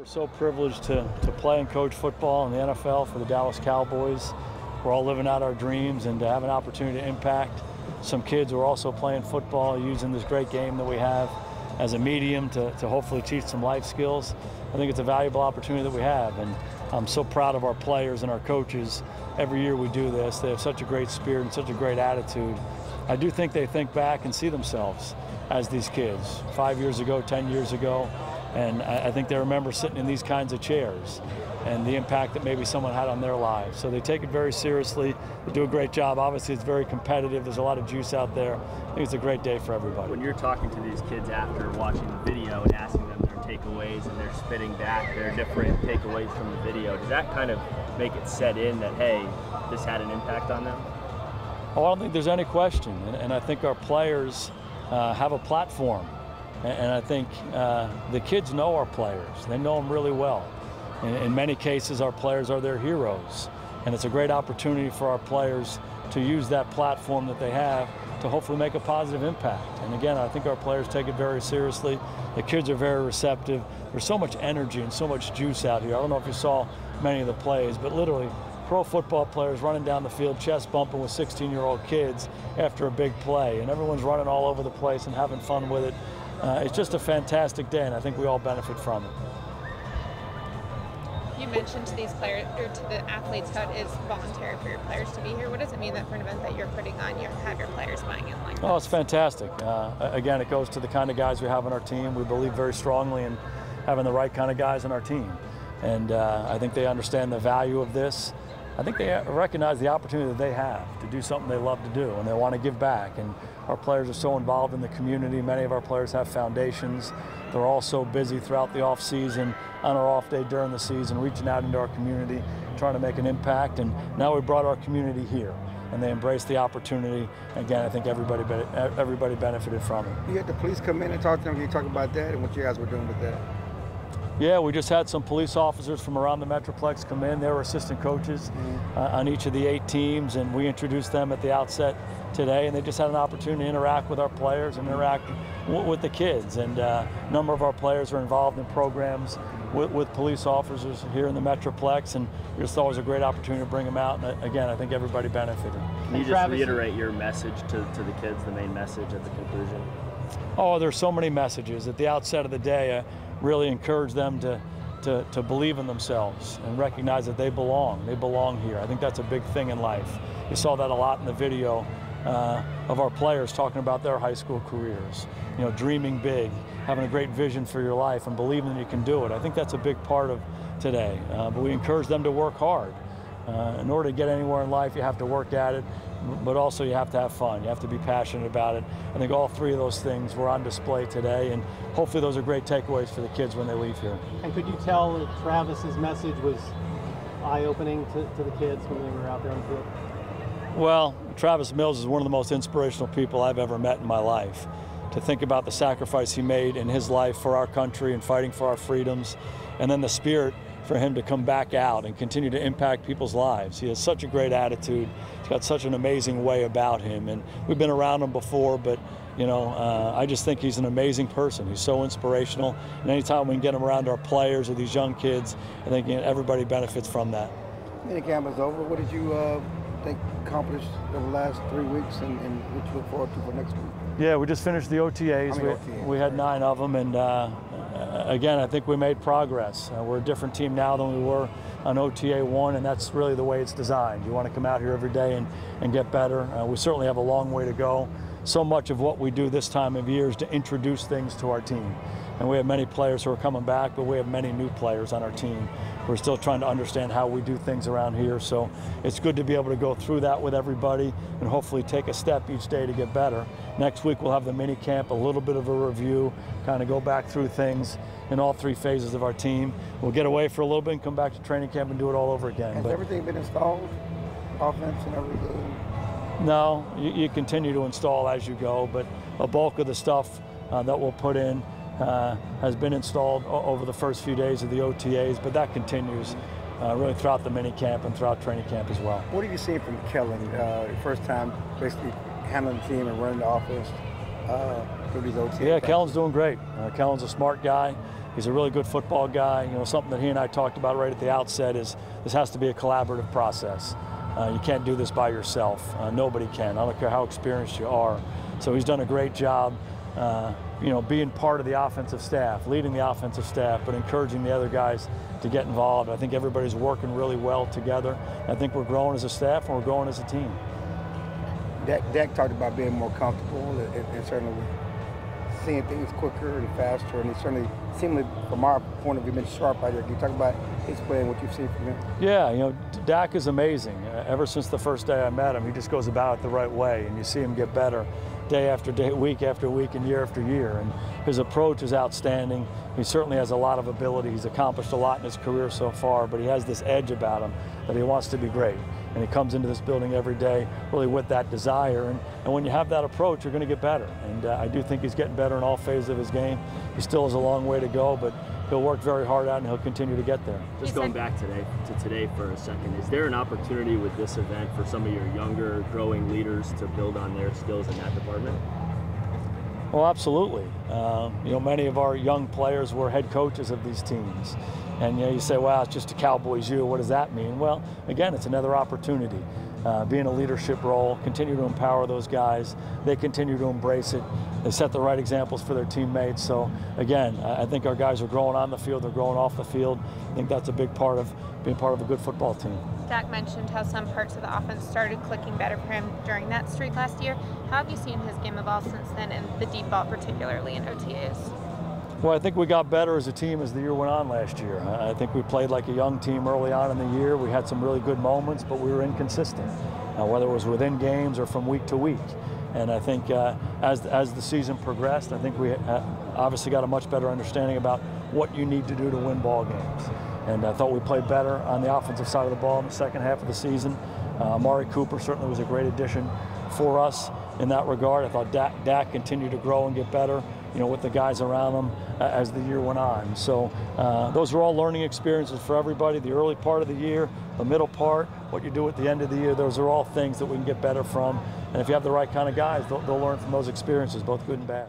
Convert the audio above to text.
so privileged to play and coach football in the NFL for the Dallas Cowboys. We're all living out our dreams, and to have an opportunity to impact some kids who are also playing football, using this great game that we have as a medium to hopefully teach some life skills. I think it's a valuable opportunity that we have, and I'm so proud of our players and our coaches. Every year we do this. They have such a great spirit and such a great attitude. I do think they think back and see themselves as these kids 5 years ago, 10 years ago, and I think they remember sitting in these kinds of chairs and the impact that maybe someone had on their lives. So they take it very seriously. They do a great job. Obviously, it's very competitive. There's a lot of juice out there. I think it's a great day for everybody. When you're talking to these kids after watching the video and asking them their takeaways, and they're spitting back their different takeaways from the video, does that kind of make it set in that, hey, this had an impact on them? Oh, I don't think there's any question. And I think our players have a platform. And I think the kids know our players. They know them really well. In many cases, our players are their heroes. And it's a great opportunity for our players to use that platform that they have to hopefully make a positive impact. And again, I think our players take it very seriously. The kids are very receptive. There's so much energy and so much juice out here. I don't know if you saw many of the plays, but literally pro football players running down the field, chest bumping with 16-year-old kids after a big play. And everyone's running all over the place and having fun with it. It's just a fantastic day, and I think we all benefit from it. You mentioned to these players, or to the athletes, how it is voluntary for your players to be here. What does it mean that for an event that you're putting on, you have your players buying in like that? Oh, it's fantastic. Again, it goes to the kind of guys we have on our team. We believe very strongly in having the right kind of guys on our team. And I think they understand the value of this. I think they recognize the opportunity that they have to do something they love to do, and they want to give back. And our players are so involved in the community. Many of our players have foundations. They're all so busy throughout the off season, on our off day during the season, reaching out into our community, trying to make an impact. And now we brought our community here, and they embraced the opportunity. Again, I think everybody benefited from it. You had the police come in and talk to them. Can you talk about that and what you guys were doing with that? Yeah, we just had some police officers from around the Metroplex come in. They were assistant coaches on each of the 8 teams, and we introduced them at the outset today, and they just had an opportunity to interact with our players and interact with the kids. And a number of our players are involved in programs with police officers here in the Metroplex, and we just thought it was a great opportunity to bring them out. And again, I think everybody benefited. Can you just reiterate your message to the kids, the main message at the conclusion? Oh, there's so many messages. At the outset of the day, I really encourage them to believe in themselves and recognize that they belong. They belong here. I think that's a big thing in life. You saw that a lot in the video of our players talking about their high school careers. You know, dreaming big, having a great vision for your life and believing that you can do it. I think that's a big part of today. But we encourage them to work hard. In order to get anywhere in life, you have to work at it, but also you have to have fun. You have to be passionate about it. I think all 3 of those things were on display today, and hopefully those are great takeaways for the kids when they leave here. And could you tell that Travis's message was eye-opening to the kids when they were out there on the field? Well, Travis Mills is one of the most inspirational people I've ever met in my life. To think about the sacrifice he made in his life for our country and fighting for our freedoms, and then the spirit for him to come back out and continue to impact people's lives. He has such a great attitude. He's got such an amazing way about him. And we've been around him before, but you know, I just think he's an amazing person. He's so inspirational. And anytime we can get him around our players or these young kids, I think everybody benefits from that. Minicamp is over. What did you think accomplished over the last 3 weeks, and what you look forward to for next week? Yeah, we just finished the OTAs. We had 9 of them, and again, I think we made progress. We're a different team now than we were on OTA 1, and that's really the way it's designed. You want to come out here every day and get better. We certainly have a long way to go. So much of what we do this time of year is to introduce things to our team. And we have many players who are coming back, but we have many new players on our team. We're still trying to understand how we do things around here, so it's good to be able to go through that with everybody and hopefully take a step each day to get better. Next week we'll have the mini camp, a little bit of a review, kind of go back through things in all 3 phases of our team. We'll get away for a little bit and come back to training camp and do it all over again. Has everything been installed, offense and everything? No, you continue to install as you go, but a bulk of the stuff that we'll put in has been installed over the first few days of the OTAs, but that continues really throughout the mini camp and throughout training camp as well. What have you seen from Kellen? First time basically handling the team and running the offense. Can through these OTA? Yeah, Kellen's doing great. Kellen's a smart guy. He's a really good football guy. You know, something that he and I talked about right at the outset is this has to be a collaborative process. You can't do this by yourself. Nobody can. I don't care how experienced you are. So he's done a great job, you know, being part of the offensive staff, leading the offensive staff, but encouraging the other guys to get involved. I think everybody's working really well together. I think we're growing as a staff and we're growing as a team. Dak talked about being more comfortable and certainly seeing things quicker and faster, and he certainly seemingly, from our point of view, been sharp out here. Can you talk about his play and what you've seen from him? Yeah, you know, Dak is amazing. Ever since the first day I met him, he just goes about it the right way, and you see him get better day after day, week after week, and year after year. And his approach is outstanding. He certainly has a lot of ability. He's accomplished a lot in his career so far, but he has this edge about him that he wants to be great. And he comes into this building every day really with that desire. And when you have that approach, you're going to get better. And I do think he's getting better in all phases of his game. He still has a long way to go, but he'll work very hard out and he'll continue to get there. Just going back today for a second, is there an opportunity with this event for some of your younger growing leaders to build on their skills in that department? Well, absolutely. You know, many of our young players were head coaches of these teams. And you know, you say, well, it's just a Cowboys U. What does that mean? Well, again, it's another opportunity. Be in a leadership role, continue to empower those guys. They continue to embrace it. They set the right examples for their teammates. So again, I think our guys are growing on the field, they're growing off the field. I think that's a big part of being part of a good football team. Dak mentioned how some parts of the offense started clicking better for him during that streak last year. How have you seen his game evolve since then, and the deep ball particularly in OTAs? Well, I think we got better as a team as the year went on last year. I think we played like a young team early on in the year. We had some really good moments, but we were inconsistent, whether it was within games or from week to week. And I think as the season progressed, I think we obviously got a much better understanding about what you need to do to win ball games. And I thought we played better on the offensive side of the ball in the second half of the season. Amari Cooper certainly was a great addition for us in that regard. I thought Dak continued to grow and get better, you know, with the guys around him as the year went on. So those are all learning experiences for everybody. The early part of the year, the middle part, what you do at the end of the year, those are all things that we can get better from. And if you have the right kind of guys, they'll learn from those experiences, both good and bad.